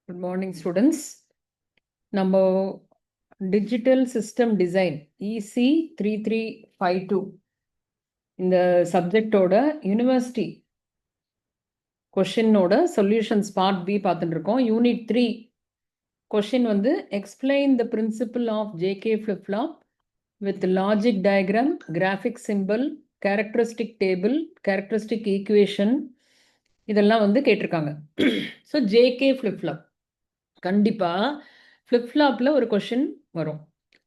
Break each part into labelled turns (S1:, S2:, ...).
S1: Good morning, students. நம்ம digital system design EC 3352 இந்த சப்ஜெக்டோட யூனிவர்சிட்டி கொஷினோட சொல்யூஷன்ஸ் பார்ட் பி பார்த்துட்டு இருக்கோம். யூனிட் 3 கொஷின் வந்து explain the principle of JK flip flop with logic diagram, graphic simple, characteristic table, characteristic equation இதெல்லாம் வந்து கேட்டிருக்காங்க. ஸோ ஜேகே ஃபிளிப் ஃப்ளாப் கண்டிப்பாக ஃப்ளிப்ஃப்ளாப்பில் ஒரு கொஷின் வரும்.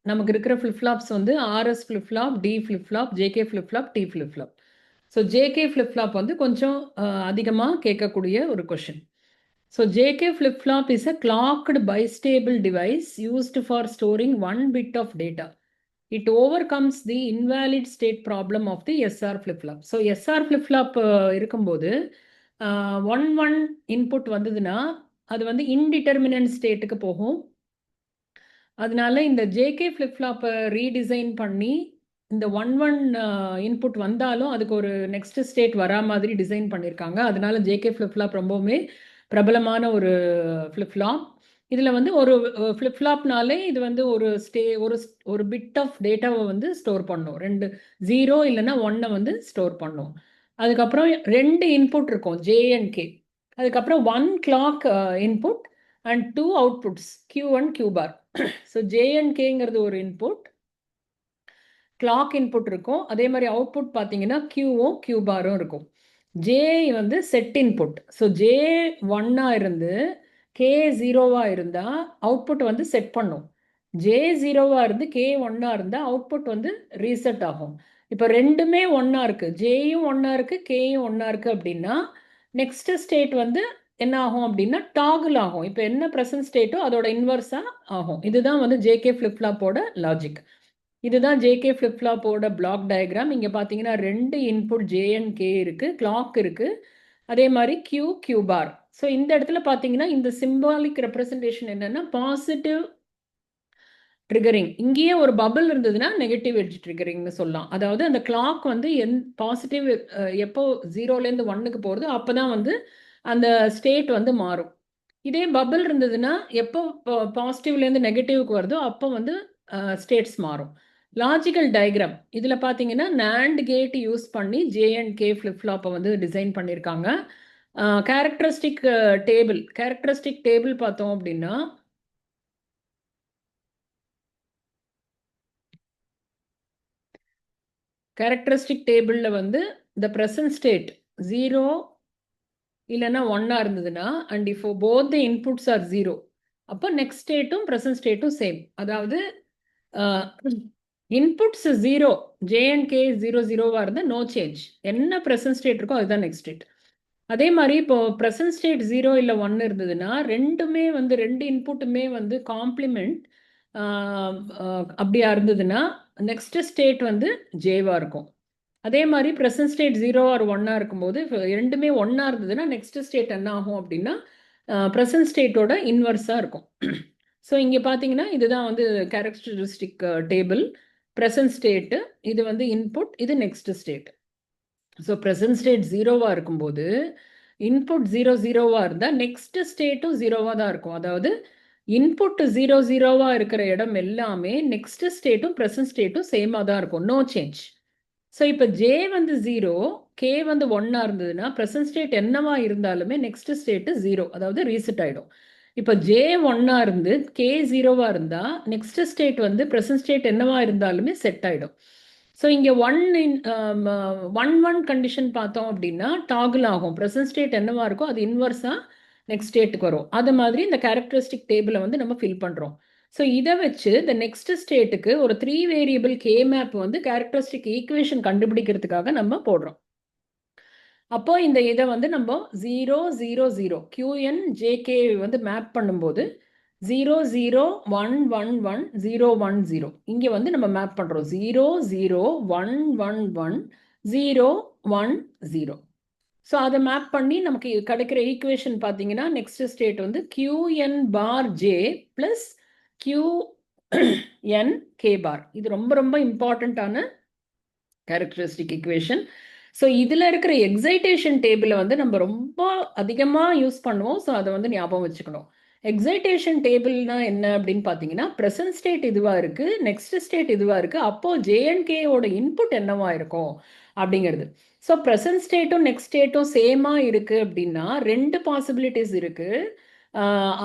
S1: நமக்கு இருக்கிற ஃப்ளிப்ஃப்ளாப்ஸ் வந்து RS flip flop, D flip flop, JK flip flop, D flip flop. So JK flip flop வந்து கொஞ்சம் அதிகமாக கேட்கக்கூடிய ஒரு question. So JK flip flop is a clocked bistable device used for storing one bit of data. It overcomes the invalid state problem of the SR flip flop. So SR flip flop இருக்கும்போது 1 input வந்ததுன்னா அது வந்து indeterminate ஸ்டேட்டுக்கு போகும். அதனால இந்த JK ஃப்ளிப்ஃப்ளாப்பை redesign பண்ணி இந்த 1 இன்புட் வந்தாலும் அதுக்கு ஒரு நெக்ஸ்ட் ஸ்டேட் வரா மாதிரி டிசைன் பண்ணியிருக்காங்க. அதனால ஜேகே ஃப்ளிப்ஃப்ளாப் ரொம்பவுமே பிரபலமான ஒரு ஃப்ளிப்ஃப்ளாப். இதில் வந்து ஒரு ஃப்ளிப்ஃப்ளாப்னாலே இது வந்து ஒரு பிட் ஆஃப் டேட்டாவை வந்து ஸ்டோர் பண்ணும். 2 0 இல்லைன்னா 1 வந்து ஸ்டோர் பண்ணும். அதுக்கப்புறம் 2 இன்புட் இருக்கும், ஜே அண்ட் கே. அதுக்கப்புறம் 1 clock input and 2 outputs, Q1 Q bar. So J and கேங்கிறது ஒரு இன்புட், கிளாக் இன்புட் இருக்கும். அதே மாதிரி அவுட்புட் பார்த்தீங்கன்னா Qவும் Q பாரும் இருக்கும். ஜே வந்து செட் இன்புட். ஸோ ஜே 1 இருந்து கே 0 இருந்தால் அவுட்புட் வந்து செட் பண்ணும். ஜே 0 இருந்து கே 1 இருந்தால் அவுட்புட் வந்து ரீசெட் ஆகும். இப்போ ரெண்டுமே 1 இருக்கு, ஜேயும் 1 இருக்கு, கேயும் 1 இருக்கு அப்படின்னா நெக்ஸ்ட் ஸ்டேட் வந்து என்ன ஆகும் அப்படின்னா டாகுல் ஆகும். இப்போ என்ன ப்ரெசன்ட் ஸ்டேட்டோ அதோட இன்வர்ஸாக ஆகும். இதுதான் வந்து ஜேகே ஃப்ளிப்ஃப்ளாப்போட லாஜிக். இதுதான் ஜேகே ஃப்ளிப்ஃப்ளாப்போட பிளாக் டயக்ராம். இங்கே பார்த்தீங்கன்னா 2 இன்புட் ஜே அண்ட் கே இருக்குது, கிளாக் இருக்குது, அதே மாதிரி Q பார். ஸோ இந்த இடத்துல பார்த்தீங்கன்னா இந்த சிம்பாலிக் ரெப்ரசன்டேஷன் என்னன்னா பாசிட்டிவ் ட்ரிகரிங். இங்கேயே ஒரு பபிள் இருந்ததுன்னா நெகட்டிவ் எட்ஜ் ட்ரிகரிங்னு சொல்லலாம். அதாவது அந்த கிளாக் வந்து பாசிட்டிவ் எப்போ 0லேருந்து 1க்கு போகிறதோ அப்போ தான் வந்து அந்த ஸ்டேட் வந்து மாறும். இதே பபிள் இருந்ததுன்னா எப்போ பாசிட்டிவ்லேருந்து நெகட்டிவ்க்கு வருதோ அப்போ வந்து ஸ்டேட்ஸ் மாறும். லாஜிக்கல் டயக்ராம் இதில் பார்த்தீங்கன்னா NAND கேட் யூஸ் பண்ணி ஜே அண்ட் கே ஃப்ளிப்ஃப்ளாப்பை வந்து டிசைன் பண்ணியிருக்காங்க. கேரக்டரிஸ்டிக் டேபிள் பார்த்தோம் அப்படின்னா கேரக்டரிஸ்டிக் டேபிளில் வந்து த ப்ரெசன்ட் ஸ்டேட் 0 இல்லைன்னா 1 இருந்ததுன்னா அண்ட் இப்போ போத் த இன்புட்ஸ் ஆர் 0 அப்போ நெக்ஸ்ட் ஸ்டேட்டும் ப்ரெசன்ட் ஸ்டேட்டும் சேம். அதாவது இன்புட்ஸ் 0, ஜே அண்ட் கே 0 இருந்தால் நோ சேஞ்ச். என்ன ப்ரெசன்ட் ஸ்டேட் இருக்கோ அதுதான் நெக்ஸ்ட் ஸ்டேட். அதே மாதிரி இப்போ ப்ரெசன்ட் ஸ்டேட் 0 இல்லை 1 இருந்ததுன்னா ரெண்டு இன்புட்டுமே வந்து காம்ப்ளிமெண்ட் அப்படியா இருந்ததுன்னா நெக்ஸ்ட் ஸ்டேட் வந்து ஜேவாக இருக்கும். அதே மாதிரி ப்ரெசன்ட் ஸ்டேட் 0 ஆர் 1 இருக்கும்போது ரெண்டுமே 1 இருந்ததுன்னா நெக்ஸ்ட் ஸ்டேட் என்ன ஆகும் அப்படின்னா ப்ரெசன்ட் ஸ்டேட்டோட இன்வர்ஸாக இருக்கும். ஸோ இங்கே பார்த்தீங்கன்னா இதுதான் வந்து கேரக்டரிஸ்டிக் டேபிள். ப்ரெசன்ட் ஸ்டேட்டு இது வந்து இன்புட், இது next state. So present state 0 இருக்கும்போது இன்புட் 0 இருந்தால் நெக்ஸ்ட் ஸ்டேட்டும் 0 தான் இருக்கும். அதாவது இன்புட் 0 இருக்கிற இடம் எல்லாமே நெக்ஸ்ட் ஸ்டேட்டும் ப்ரெசன்ட் ஸ்டேட்டும் சேமாக தான் இருக்கும், நோ சேஞ்ச். ஸோ இப்போ ஜே வந்து 0, கே வந்து 1 இருந்ததுன்னா ப்ரெசன்ட் ஸ்டேட் என்னவா இருந்தாலுமே நெக்ஸ்ட் ஸ்டேட்டு 0, அதாவது ரீசெட் ஆகிடும். இப்போ ஜே 1 இருந்து கே 0 இருந்தால் நெக்ஸ்ட் ஸ்டேட் வந்து ப்ரெசன்ட் ஸ்டேட் என்னவா இருந்தாலுமே செட் ஆகிடும். ஸோ இங்கே 1 கண்டிஷன் பார்த்தோம் அப்படின்னா டாகுல் ஆகும். ப்ரெசன்ட் ஸ்டேட் என்னவா இருக்கோ அது இன்வர்ஸாக நெக்ஸ்ட் ஸ்டேட்டுக்கு வரும். அது மாதிரி இந்த கேரக்டரிஸ்டிக் டேபிளை வந்து நம்ம ஃபில் பண்ணுறோம். ஸோ இதை வச்சு இந்த நெக்ஸ்ட் ஸ்டேட்டுக்கு ஒரு 3 வேரியபிள் கே மேப் வந்து கேரக்டரிஸ்டிக் ஈக்குவேஷன் கண்டுபிடிக்கிறதுக்காக நம்ம போடுறோம். அப்போ இந்த இதை வந்து நம்ம 0 0 0 QN JK வந்து மேப் பண்ணும்போது 0 0 1 1 1 0 1 0 இங்கே வந்து நம்ம மேப் பண்ணுறோம் 0 0 1 1 1 0 1 0. ஸோ அதை மேப் பண்ணி நமக்கு கிடைக்கிற ஈக்குவேஷன் பார்த்தீங்கன்னா நெக்ஸ்ட் ஸ்டேட் வந்து QN பார் J ப்ளஸ் QN K பார். இது ரொம்ப ரொம்ப இம்பார்ட்டண்ட்டான கேரக்டரிஸ்டிக் ஈக்குவேஷன். ஸோ இதில் இருக்கிற எக்ஸைட்டேஷன் டேபிளை வந்து நம்ம ரொம்ப அதிகமாக யூஸ் பண்ணுவோம். ஸோ அதை வந்து ஞாபகம் வச்சுக்கணும். எக்ஸைட்டேஷன் டேபிள்னா என்ன அப்படின்னு பார்த்தீங்கன்னா ப்ரெசன்ட் ஸ்டேட் இதுவாக இருக்குது, நெக்ஸ்ட் ஸ்டேட் இதுவாக இருக்குது, அப்போது ஜேஎன்கேயோட இன்புட் என்னவா இருக்கும் அப்படிங்கிறது. ஸோ ப்ரெசன்ட் ஸ்டேட்டும் நெக்ஸ்ட் ஸ்டேட்டும் சேமாக இருக்குது அப்படின்னா ரெண்டு பாசிபிலிட்டிஸ் இருக்குது.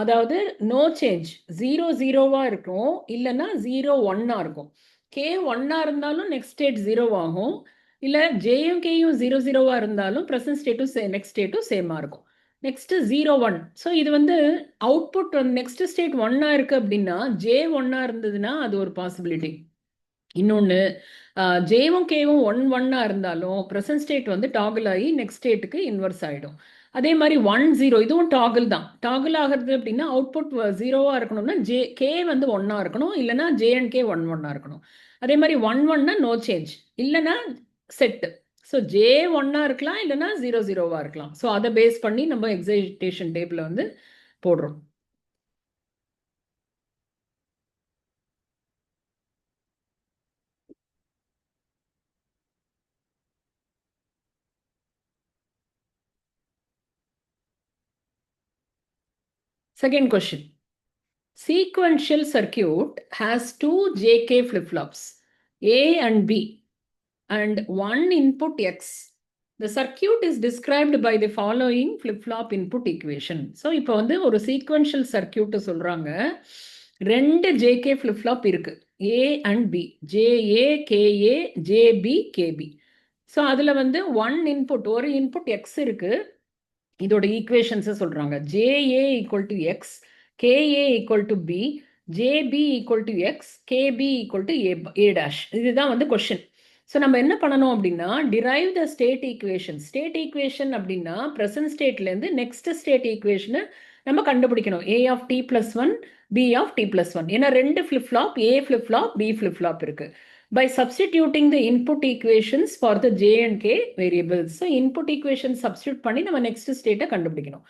S1: அதாவது நோ சேஞ்ச், 0 0வா இருக்கும், இல்லைன்னா 0 1ஆக இருக்கும். கே 1ஆ இருந்தாலும் நெக்ஸ்ட் ஸ்டேட் 0 ஆகும், இல்லை ஜேயும் கேயும் 0 0வா இருந்தாலும் ப்ரெசன்ட் ஸ்டேட்டும் நெக்ஸ்ட் ஸ்டேட்டும் சேமாக இருக்கும். நெக்ஸ்ட் 0 1. ஸோ இது வந்து அவுட்புட் நெக்ஸ்ட் ஸ்டேட் 1ஆ இருக்கு அப்படின்னா ஜே 1ஆ இருந்ததுன்னா அது ஒரு பாசிபிலிட்டி. இன்னொன்று ஜேவும் கேவும் 1 1ஆ இருந்தாலும் ப்ரெசன்ட் ஸ்டேட் வந்து டாகிள் ஆகி நெக்ஸ்ட் ஸ்டேட்டுக்கு இன்வெர்ஸ் ஆகிடும். அதே மாதிரி 1 0 இதுவும் டாகிள் தான். டாகிள் ஆகிறது அப்படின்னா அவுட்புட் 0வா இருக்கணும்னா கே வந்து 1ஆ இருக்கணும், இல்லைன்னா ஜே அண்ட் கே 1 1ஆ இருக்கணும். அதே மாதிரி 1 1னா நோ சேஞ்ச், இல்லைன்னா செட்டு. ஸோ ஜே 1ஆ இருக்கலாம், இல்லைன்னா 0 0வா இருக்கலாம். ஸோ அதை பேஸ் பண்ணி நம்ம எக்ஸைட்டேஷன் டேபிள் வந்து போடுறோம். Second question. Sequential circuit has two JK flip-flops, A and B, and one input X. The circuit is described by the following flip-flop input equation. So, இப்போ வந்து ஒரு sequential circuit சொல்றாங்க. ரெண்டு JK flip-flop இருக்கு, A and B, JA, KA, JB, KB. So அதில் வந்து one input, ஒரு input X இருக்கு. இதோட ஈக்குவேஷன்ஸை சொல்கிறாங்க. JA equal to X, KA equal to B, JB equal to X, KB equal to A dash. இதுதான் வந்து கொஷின். ஸோ நம்ம என்ன பண்ணணும் அப்படின்னா derive the state equation. State equation அப்படின்னா ப்ரெசன்ட் ஸ்டேட்லேருந்து நெக்ஸ்ட் ஸ்டேட் ஈக்குவேஷனை நம்ம கண்டுபிடிக்கணும். A of T plus one, B of T plus one. ஏன்னா ரெண்டு ஃப்ளிப் ஃப்ளாப், ஏ flip flop, B flip flop இருக்கு. By substituting the input equations for the J and K variables. So input equation substitute பண்ணி நம்ம next state கண்டுபிடிக்கணும்.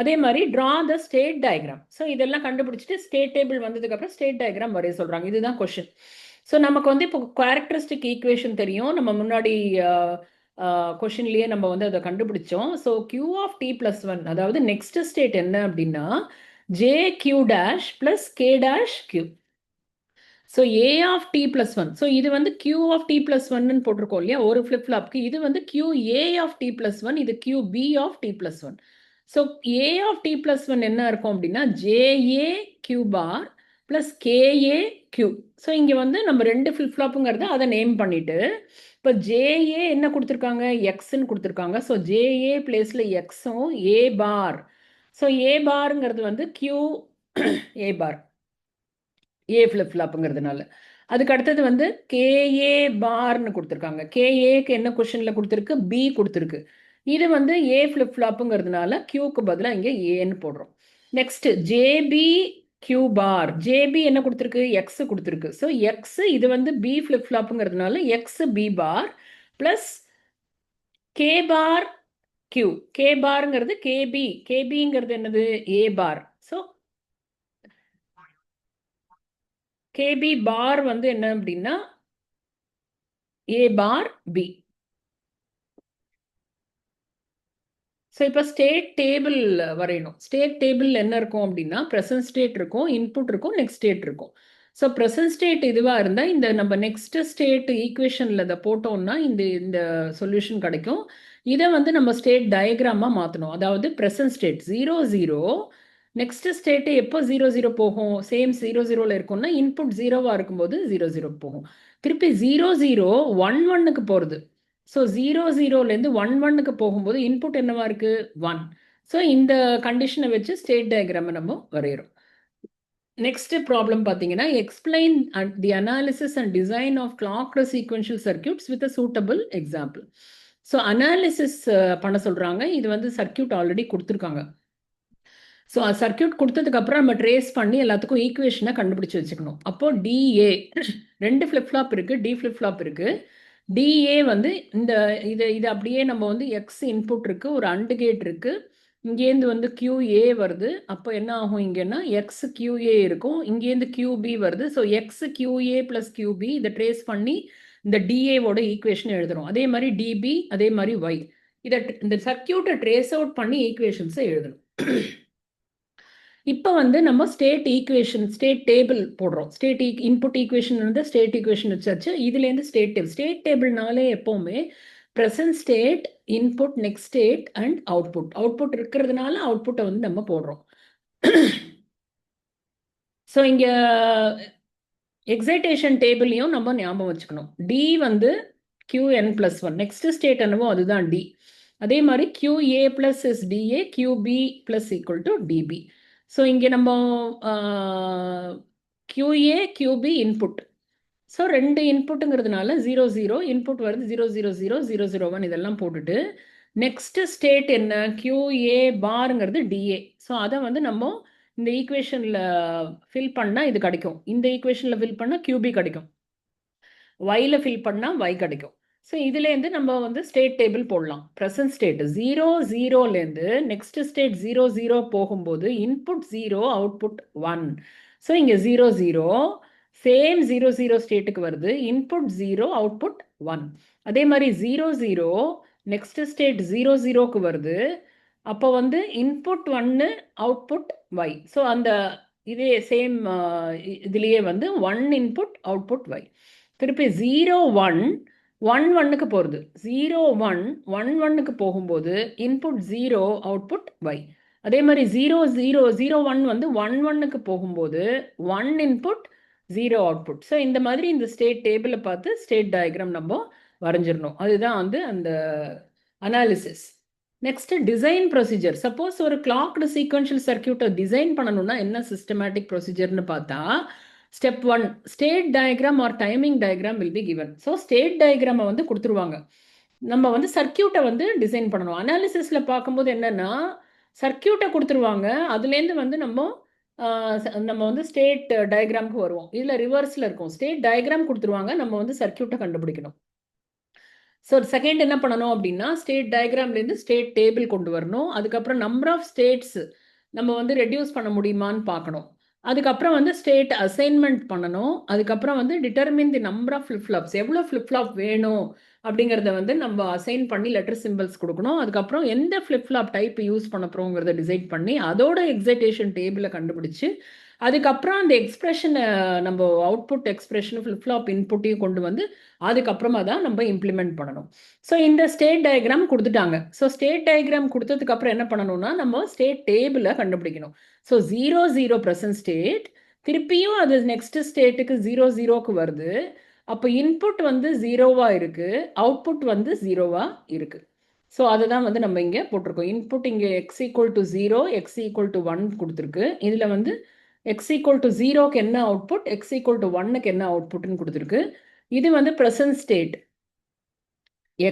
S1: அதே மாதிரி draw the state diagram. So இதெல்லாம் கண்டுபிடிச்சிட்டு state table வந்ததுக்கு அப்புறம் state diagram வரைய சொல்றாங்க. இதுதான் question. So நமக்கு வந்து இப்போ characteristic equation தெரியும். நம்ம முன்னாடி கொஷின்லயே நம்ம வந்து அதை கண்டுபிடிச்சோம். So Q of T plus 1, அதாவது நெக்ஸ்ட் ஸ்டேட் என்ன அப்படின்னா JQ dash plus K dash Q. So A of T plus one. So இது வந்து கியூ ஆஃப் டி பிளஸ் ஒன்னு போட்டிருக்கோம் இல்லையா ஒரு ஃப்ளிப் ஃப்ளாப்க்கு. இது வந்து Q A of T plus one, இது Q B of T plus one. So A of T plus one என்ன இருக்கும் அப்படின்னா JA Q bar plus KA Q. So இங்கே வந்து நம்ம ரெண்டு ஃப்ளிப் ஃப்ளாப்புங்கிறத அதை நேம் பண்ணிட்டு இப்போ ஜேஏ என்ன கொடுத்துருக்காங்க, எக்ஸ்ன்னு கொடுத்துருக்காங்க. ஸோ ஜேஏ பிளேஸில் எக்ஸும் ஏ பார். ஸோ ஏ பார்ங்கிறது வந்து கியூ ஏ பார், ஏ ஃப்ளிப் ஃப்ளாப்புங்கிறதுனால. அதுக்கு அடுத்தது வந்து கேஏ பார்னு கொடுத்துருக்காங்க. கேஏக்கு என்ன கொஷனில் கொடுத்துருக்கு, பி கொடுத்துருக்கு. இது வந்து ஏ ஃப்ளிப் ஃப்ளாப்புங்கிறதுனால கியூக்கு பதிலாக இங்கே ஏன்னு போடுறோம். Next JB Q bar. JB என்ன கொடுத்துருக்கு, எக்ஸ் கொடுத்துருக்கு. ஸோ எக்ஸ் இது வந்து பி ஃப்ளிப் ஃப்ளாப்புங்கிறதுனால X B bar plus K bar Q. K பார்ங்கிறது கேபி, கேபிங்கிறது என்னது A bar. So KB bar வந்து என்ன அப்படின்னா ஏ பார் பி. ஸோ இப்போ ஸ்டேட் டேபிள் வரையணும். ஸ்டேட் டேபிள் என்ன இருக்கும் அப்படின்னா ப்ரெசன்ட் ஸ்டேட் இருக்கும், இன்புட் இருக்கும், நெக்ஸ்ட் ஸ்டேட் இருக்கும். ஸோ ப்ரெசன்ட் ஸ்டேட் இதுவாக இருந்தால் இந்த நம்ம நெக்ஸ்ட் ஸ்டேட் ஈக்குவேஷனில் இதை போட்டோம்னா இந்த இந்த சொல்யூஷன் கிடைக்கும். இதை வந்து நம்ம ஸ்டேட் டயக்ராமாக மாற்றணும். அதாவது ப்ரெசன்ட் ஸ்டேட் 0 0, நெக்ஸ்ட் ஸ்டேட்டு எப்போ 0 0 போகும், சேம் 0 0ல் இருக்கும்னா இன்புட் 0வாக இருக்கும்போது 0 0 போகும். திருப்பி 0 0 1 1க்கு போகிறது. ஸோ 0 0லேருந்து 1 1க்கு போகும்போது இன்புட் என்னவா இருக்கு 1. ஸோ இந்த கண்டிஷனை வச்சு ஸ்டேட் டயக்ராமை நம்ம வரைகிறோம். நெக்ஸ்ட் ப்ராப்ளம் பார்த்தீங்கன்னா explain the analysis and design of clocked sequential circuits with a suitable example. So analysis பண்ண சொல்கிறாங்க. இது வந்து சர்க்கியூட் ஆல்ரெடி கொடுத்துருக்காங்க. ஸோ சர்க்கியூட் கொடுத்ததுக்கப்புறம் நம்ம ட்ரேஸ் பண்ணி எல்லாத்துக்கும் ஈக்குவேஷனை கண்டுபிடிச்சி வச்சுக்கணும். அப்போது டிஏ ரெண்டு ஃப்ளிப் ஃப்ளாப் இருக்குது, டி ஃப்ளிப் ஃப்ளாப் இருக்குது. டிஏ வந்து இந்த இது அப்படியே நம்ம வந்து எக்ஸ் இன்புட் இருக்குது, ஒரு அண்டு கேட் இருக்குது, இங்கேருந்து வந்து கியூஏ வருது. அப்போ என்ன ஆகும் இங்கன்னா எக்ஸ் கியூஏ இருக்கும், இங்கேருந்து கியூபி வருது. So X QA plus QP இதை ட்ரேஸ் பண்ணி இந்த டிஏவோட ஈக்குவேஷன் எழுதுறோம். அதே மாதிரி டிபி, அதே மாதிரி ஒய். இதை இந்த சர்க்கியூட்டை ட்ரேஸ் அவுட் பண்ணி ஈக்குவேஷன்ஸை எழுதணும். இப்போ வந்து நம்ம ஸ்டேட் ஈக்குவேஷன் ஸ்டேட் டேபிள் போடுறோம். ஸ்டேட் இன்புட் ஈக்குவேஷன் வந்து ஸ்டேட் ஈக்குவேஷன் வச்சாச்சு. இதுலேருந்து ஸ்டேட் டேபிள்னாலே எப்போவுமே present state, input, next state and output. Output இருக்கிறதுனால அவுட்புட்டை வந்து நம்ம போடுறோம். ஸோ இங்கே எக்ஸைட்டேஷன் டேபிளையும் நம்ம ஞாபகம் வச்சுக்கணும். டி வந்து qn+1 நெக்ஸ்ட் ஸ்டேட் என்னவோ அதுதான் டி. அதே மாதிரி QA+ is DA, QB+ equal to DB. So இங்கே நம்ம QA, QB input. So 2 இன்புட்டுங்கிறதுனால 0 0 input வருது 0 0 0 0 0 1 இதெல்லாம் போட்டுட்டு நெக்ஸ்ட் ஸ்டேட் என்ன QA பாருங்கிறது DA. ஸோ அதை வந்து நம்ம இந்த ஈக்குவேஷனில் ஃபில் பண்ணால் இது கிடைக்கும். இந்த ஈக்குவேஷனில் ஃபில் பண்ணால் QB கிடைக்கும். Yல ஃபில் பண்ணால் Y கிடைக்கும். ஸோ இதுலேருந்து நம்ம வந்து ஸ்டேட் டேபிள் போடலாம். ப்ரெசன்ட் ஸ்டேட் 0 0லேருந்து நெக்ஸ்ட் ஸ்டேட் 0 0 போகும்போது இன்புட் 0 அவுட்புட் 1. ஸோ இங்கே 0 0 சேம் 0 0 ஸ்டேட்டுக்கு வருது. Input 0 output 1. அதே மாதிரி 0 0 நெக்ஸ்ட் ஸ்டேட் 0 0க்கு வருது. அப்போ வந்து இன்புட் 1 அவுட்புட் Y. ஸோ அந்த இதே சேம் இதுலேயே வந்து 1 இன்புட் அவுட்புட் Y. திருப்பி 0 1 1 1க்கு போகிறது. 0 1 1 1க்கு போகும்போது இன்புட் 0 அவுட்புட் Y. அதே மாதிரி 0 0 0 1 வந்து 1 1க்கு போகும்போது 1 இன்புட் 0 அவுட்புட். ஸோ இந்த மாதிரி இந்த ஸ்டேட் டேபிளை பார்த்து ஸ்டேட் டயக்ராம் நம்ம வரைஞ்சிடணும். அதுதான் வந்து அந்த analysis. Next design procedure. Suppose ஒரு கிளாக்டு சீக்வென்ஷியல் சர்க்கியூட்டை டிசைன் பண்ணணும்னா என்ன சிஸ்டமேட்டிக் ப்ரொசீஜர்னு பார்த்தா step 1 state diagram or timing diagram will be given. So state டயக்ராமை வந்து கொடுத்துருவாங்க. நம்ம வந்து சர்க்கியூட்டை வந்து டிசைன் பண்ணணும். அனாலிசிஸில் பார்க்கும்போது என்னென்னா சர்க்கியூட்டை கொடுத்துருவாங்க. அதுலேருந்து வந்து நம்ம வந்து ஸ்டேட் டயக்ராமுக்கு வருவோம். இதில் ரிவர்ஸில் இருக்கும். ஸ்டேட் டயக்ராம் கொடுத்துருவாங்க, நம்ம வந்து சர்க்கியூட்டை கண்டுபிடிக்கணும். ஸோ செகண்ட் என்ன பண்ணணும் அப்படின்னா ஸ்டேட் டயக்ராம்லேருந்து ஸ்டேட் டேபிள் கொண்டு வரணும். அதுக்கப்புறம் நம்பர் ஆஃப் ஸ்டேட்ஸ் நம்ம வந்து ரெடியூஸ் பண்ண முடியுமான்னு பார்க்கணும். அதுக்கப்புறம் வந்து ஸ்டேட் அசைன்மெண்ட் பண்ணணும். அதுக்கப்புறம் வந்து டிட்டர்மின் தி நம்பர் ஆஃப் ஃப்ளிப்ஃப்ளாப்ஸ், எவ்வளோ ஃப்ளிப்ஃப்ளாப் வேணும் அப்படிங்கிறத வந்து நம்ம அசைன் பண்ணி லெட்டர் சிம்பிள்ஸ் கொடுக்கணும். அதுக்கப்புறம் எந்த ஃப்ளிப்ஃப்ளாப் டைப் யூஸ் பண்ண போகிறோங்கிறத டிசைட் பண்ணி அதோட எக்ஸைட்டேஷன் டேபிளை கண்டுபிடிச்சு அதுக்கப்புறம் அந்த எக்ஸ்பிரஷனை நம்ம அவுட்புட் எக்ஸ்பிரஷன் ஃப்ளிப்ஃப்ளாப் இன்புட்டையும் கொண்டு வந்து அதுக்கப்புறமா தான் நம்ம இம்ப்ளிமெண்ட் பண்ணணும். ஸோ இந்த ஸ்டேட் டயக்ராம் கொடுத்துட்டாங்க. ஸோ ஸ்டேட் டயக்ராம் கொடுத்ததுக்கப்புறம் என்ன பண்ணணும்னா நம்ம ஸ்டேட் டேபிளை கண்டுபிடிக்கணும். ஸோ 0 0 ப்ரெசன்ட் ஸ்டேட், திருப்பியும் அது நெக்ஸ்ட் ஸ்டேட்டுக்கு 0 0க்கு வருது. அப்போ இன்புட் வந்து 0வாக இருக்குது, அவுட்புட் வந்து 0வாக இருக்குது. ஸோ அதை தான் வந்து நம்ம இங்கே போட்டிருக்கோம். இன்புட் இங்கே x = 0, x = 1 கொடுத்துருக்கு. இதில் வந்து x = 0க்கு என்ன அவுட்புட், x = 1க்கு என்ன அவுட்புட்னு கொடுத்துருக்கு. இது வந்து ப்ரெசன்ட் ஸ்டேட்.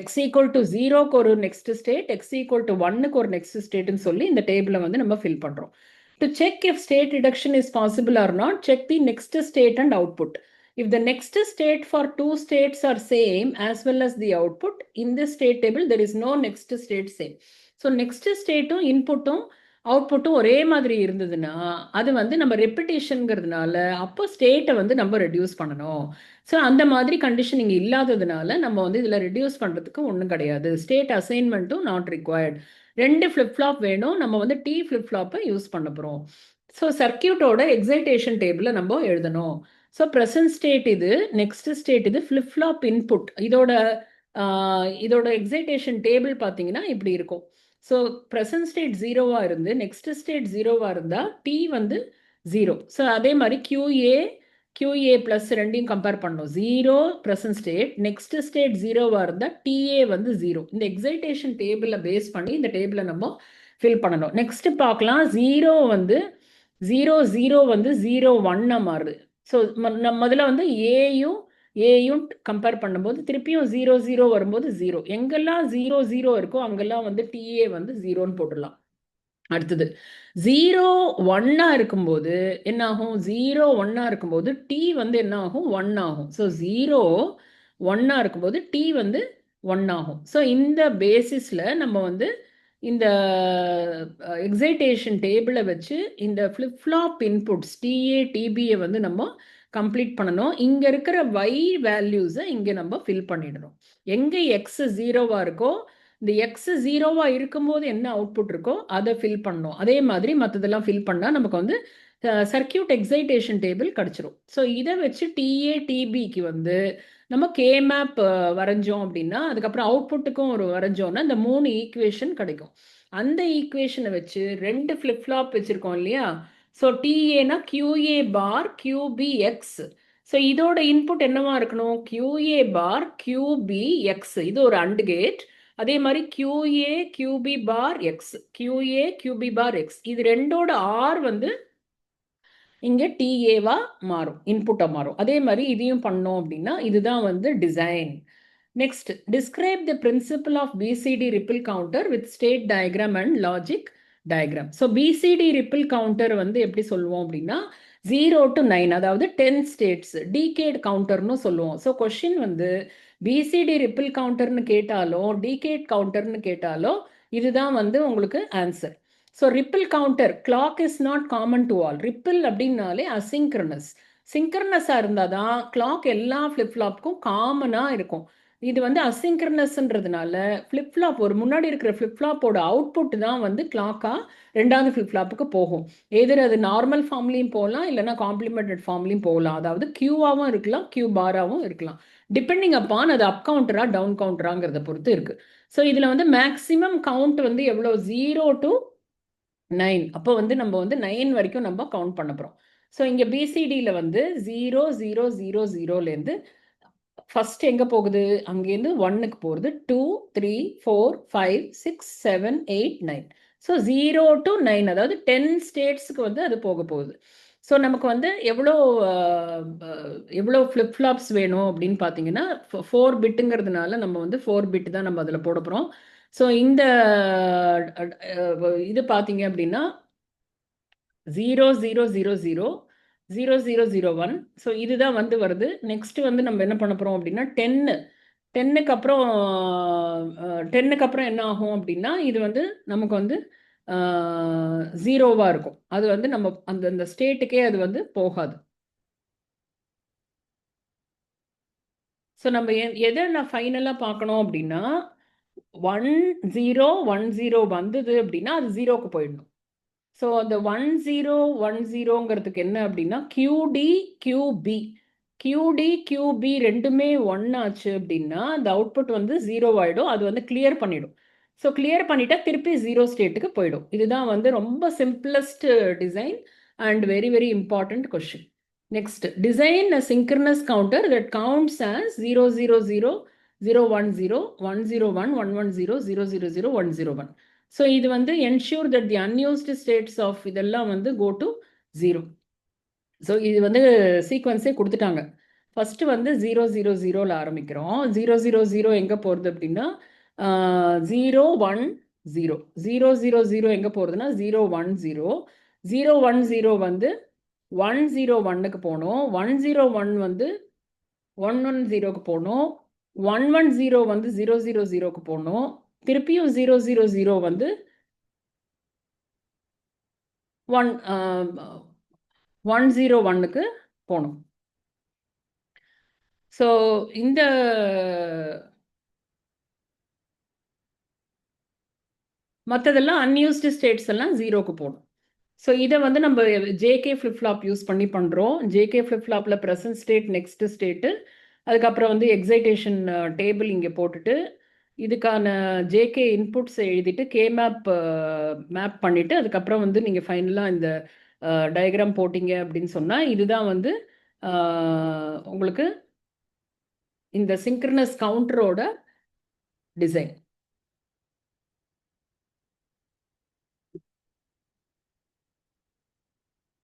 S1: x = 0க்கு ஒரு நெக்ஸ்ட் ஸ்டேட், x = 1க்கு ஒரு நெக்ஸ்ட் ஸ்டேட்னு சொல்லி இந்த டேபிளை வந்து நம்ம ஃபில் பண்ணுறோம். To check if state reduction is possible R not, check the next state and output. If the next state for 2 states are same as well as the output, in this state table there is no next state same. So next stateum inputடும் அவுட்புட்டும் ஒரே மாதிரி இருந்ததுன்னா அது வந்து நம்ம ரெப்பிட்டேஷனுங்கிறதுனால அப்போ ஸ்டேட்டை வந்து நம்ம ரெடியூஸ் பண்ணணும். ஸோ அந்த மாதிரி கண்டிஷன் இங்கே இல்லாததுனால நம்ம வந்து இதில் ரெடியூஸ் பண்ணுறதுக்கு ஒன்றும் கிடையாது. ஸ்டேட் அசைன்மெண்ட்டும் நாட் ரிக்வயர்ட். 2 ஃப்ளிப்ஃப்ளாப் வேணும், நம்ம வந்து T ஃப்ளிப்ஃப்ளாப்பை யூஸ் பண்ண போகிறோம். ஸோ சர்க்கியூட்டோட எக்ஸைட்டேஷன் டேபிளை நம்ம எழுதணும். ஸோ ப்ரெசன்ட் ஸ்டேட் இது, நெக்ஸ்ட் ஸ்டேட் இது, ஃப்ளிப்ஃப்ளாப் இன்புட். இதோட எக்ஸைட்டேஷன் டேபிள் பார்த்தீங்கன்னா இப்படி இருக்கும். ஸோ ப்ரெசன்ட் ஸ்டேட் 0வாக இருந்து நெக்ஸ்ட் ஸ்டேட் 0வாக இருந்தால் T வந்து 0. ஸோ அதே மாதிரி QA+ ரெண்டையும் கம்பேர் பண்ணணும். 0 ப்ரெசன்ட் ஸ்டேட், நெக்ஸ்ட் ஸ்டேட் 0வாக இருந்தால் TA வந்து 0. இந்த எக்ஸைட்டேஷன் டேபிளை பேஸ் பண்ணி இந்த டேபிளை நம்ம ஃபில் பண்ணணும். நெக்ஸ்ட் பார்க்கலாம். 0 வந்து 0 0 வந்து 0 1 மாறுது. ஸோ முதல்ல வந்து ஏயும் கம்பேர் பண்ணும்போது திருப்பியும் 0 0 வரும்போது 0. எங்கெல்லாம் 0 0 இருக்கோ அங்கெல்லாம் வந்து TA வந்து 0ன்னு போட்டுடலாம். அடுத்தது 0 1 இருக்கும்போது என்ன ஆகும்? 0 1 இருக்கும்போது T வந்து என்ன ஆகும்? 1 ஆகும். ஸோ 0 1 இருக்கும்போது T வந்து 1 ஆகும். ஸோ இந்த பேசிஸில் நம்ம வந்து இந்த எக்ஸைட்டேஷன் டேபிளை வச்சு இந்த ஃப்ளிப்ஃப்ளாப் இன்புட்ஸ் TA TBயை வந்து நம்ம கம்ப்ளீட் பண்ணணும். இங்கே இருக்கிற Y வேல்யூஸை இங்கே நம்ம ஃபில் பண்ணிடணும். எங்கே X 0வாக இருக்கோ இந்த எக்ஸ் ஜீரோவாக இருக்கும்போது என்ன அவுட்புட் இருக்கோ அதை ஃபில் பண்ணணும். அதே மாதிரி மற்றதெல்லாம் ஃபில் பண்ணால் நமக்கு வந்து சர்க்கியூட் எக்ஸைட்டேஷன் டேபிள் கிடச்சிரும். ஸோ இதை வச்சு டிஏ டிபிக்கு வந்து நம்ம கே மேப் வரைஞ்சோம் அப்படின்னா, அதுக்கப்புறம் அவுட்புட்டுக்கும் ஒரு வரைஞ்சோன்னா இந்த 3 ஈக்குவேஷன் கிடைக்கும். அந்த ஈக்குவேஷனை வச்சு 2 ஃப்ளிப் ஃப்ளாப் வச்சுருக்கோம் இல்லையா? ஸோ டிஏனா கியூஏ பார் கியூபி எக்ஸ். ஸோ இதோட இன்புட் என்னவா இருக்கணும்? கியூஏ பார் கியூபி எக்ஸ். இது ஒரு அண்ட் கேட். அதே மாதிரி கியூஏ கியூபி பார் எக்ஸ், கியூஏ கியூபி பார் எக்ஸ். இது ரெண்டோட ஆர் வந்து இங்கே டிஏவா மாறும், இன்புட்டாக மாறும். அதே மாதிரி இதையும் பண்ணோம் அப்படின்னா இதுதான் வந்து design. Next, describe the principle of BCD ripple counter with state diagram and logic diagram. So BCD ripple counter வந்து எப்படி சொல்லுவோம் அப்படின்னா 0 to 9, அதாவது 10 ஸ்டேட்ஸ், டீகேட் கவுண்டர்னு சொல்லுவோம். ஸோ கொஷின் வந்து பிசிடி ரிப்பிள் கவுண்டர்னு கேட்டாலோ டீகேட் கவுண்டர்னு கேட்டாலோ இதுதான் வந்து உங்களுக்கு answer. So ripple counter, clock is not common to all. Ripple அப்படின்னாலே அசிங்க்ரனஸ். சிங்க்ரனஸாக இருந்தால் தான் கிளாக் எல்லா ஃப்ளிப் ஃப்ளாப்க்கும் காமனாக இருக்கும். இது வந்து அசிங்க்ரனஸ்ன்றதுனால ஃப்ளிப் ஃப்ளாப், ஒரு முன்னாடி இருக்கிற ஃப்ளிப் ஃப்ளாப்போட அவுட்புட் தான் வந்து கிளாக்காக ரெண்டாவது ஃப்ளிப் ஃப்ளாப்புக்கு போகும். எதிர் அது நார்மல் ஃபார்ம்லையும் போகலாம், இல்லைனா காம்ப்ளிமெண்டட் ஃபார்ம்லையும் போகலாம். அதாவது கியூவாகவும் இருக்கலாம், கியூ பாராகவும் இருக்கலாம். டிபெண்டிங் அப்பான் அது அப் கவுண்டரா டவுன் கவுண்டராங்கிறத பொறுத்து இருக்கு. ஸோ இதில் வந்து மேக்ஸிமம் கவுண்ட் வந்து எவ்வளோ? 0 to 9. அப்போ வந்து நம்ம வந்து 9 வரைக்கும் நம்ம கவுண்ட் பண்ண போகிறோம். ஸோ இங்கே பிசிடியில் வந்து 0 0 0 0லேருந்து ஃபர்ஸ்ட் எங்கே போகுது? அங்கேருந்து 1க்கு போகிறது. 2 3 4 5 6 7 8 9. ஸோ 0 to 9, அதாவது 10 ஸ்டேட்ஸுக்கு வந்து அது போக போகுது. ஸோ நமக்கு வந்து எவ்வளோ ஃப்ளிப் ஃப்ளாப்ஸ் வேணும் அப்படின்னு பார்த்தீங்கன்னா 4 பிட்டுங்கிறதுனால நம்ம வந்து 4 பிட் தான் நம்ம அதில் போட போகிறோம். ஸோ இந்த இது பார்த்தீங்க அப்படின்னா 0 0 0 0 0 0 0 1. ஸோ இதுதான் வந்து வருது. நெக்ஸ்ட் வந்து நம்ம என்ன பண்ண போகிறோம் அப்படின்னா 10க்கு அப்புறம் 10க்கு அப்புறம் என்ன ஆகும் அப்படின்னா இது வந்து நமக்கு வந்து 0வாக இருக்கும். அது வந்து நம்ம அந்த ஸ்டேட்டுக்கே அது வந்து போகாது. ஸோ நம்ம எதை நான் ஃபைனலாக பார்க்கணும் அப்படின்னா 1 0 1 0 வந்தது அப்படின்னா அது 0க்கு போயிடணும். ஸோ அந்த 1 0 1 0ங்கிறதுக்கு என்ன அப்படின்னா கியூடி கியூபி, கியூடி கியூபி ரெண்டுமே 1 ஆச்சு அப்படின்னா அந்த அவுட்புட் வந்து 0 ஆகிடும். அது வந்து கிளியர் பண்ணிடும். ஸோ கிளியர் பண்ணிட்டா திருப்பி 0 ஸ்டேட்டுக்கு போயிடும். இதுதான் வந்து ரொம்ப simplest design and very very important question. Next, design a synchronous counter that counts as 0 0 0 0 1 0 1 0 1 1 1 0 0 0 0 1 0 1. So இது வந்து ensure that the unused states of இதெல்லாம் வந்து கோ டு 0. ஸோ இது வந்து சீக்வன்ஸே கொடுத்துட்டாங்க. ஃபஸ்ட்டு வந்து 0 0 0ல் ஆரம்பிக்கிறோம். 0 0 0 எங்கே போகிறது அப்படின்னா 0 1 0. 0 0 0 எங்கே போகிறதுனா 0 1 0. 0 1 0 வந்து 1 0 1க்கு போகணும். 1 0 1 வந்து 1 1 0க்கு போகணும். 1 1 0 வந்து 0 0 0க்கு போகணும். திருப்பியும் 0 0 0 வந்து 1 1 0 1க்கு போகணும். ஸோ இந்த மற்றதெல்லாம் அன்யூஸ்டு ஸ்டேட்ஸ் எல்லாம் 0க்கு போகணும். ஸோ இதை வந்து நம்ம ஜேகே ஃப்ளிப் ஃப்ளாப் யூஸ் பண்ணி பண்ணுறோம். ஜேகே ஃப்ளிப் ஃப்ளாப்பில் ப்ரெசன்ட் ஸ்டேட், நெக்ஸ்ட் ஸ்டேட்டு, அதுக்கப்புறம் வந்து எக்ஸைட்டேஷன் டேபிள் இங்கே போட்டுட்டு இதுக்கான ஜேகே இன்புட்ஸ் எழுதிட்டு கே மேப் பண்ணிவிட்டு அதுக்கப்புறம் வந்து நீங்கள் ஃபைனலாக இந்த டயக்ராம் போட்டிங்க அப்படின்னு சொன்னால் இதுதான் வந்து உங்களுக்கு இந்த சிங்க்ரனஸ் கவுண்டரோட டிசைன்.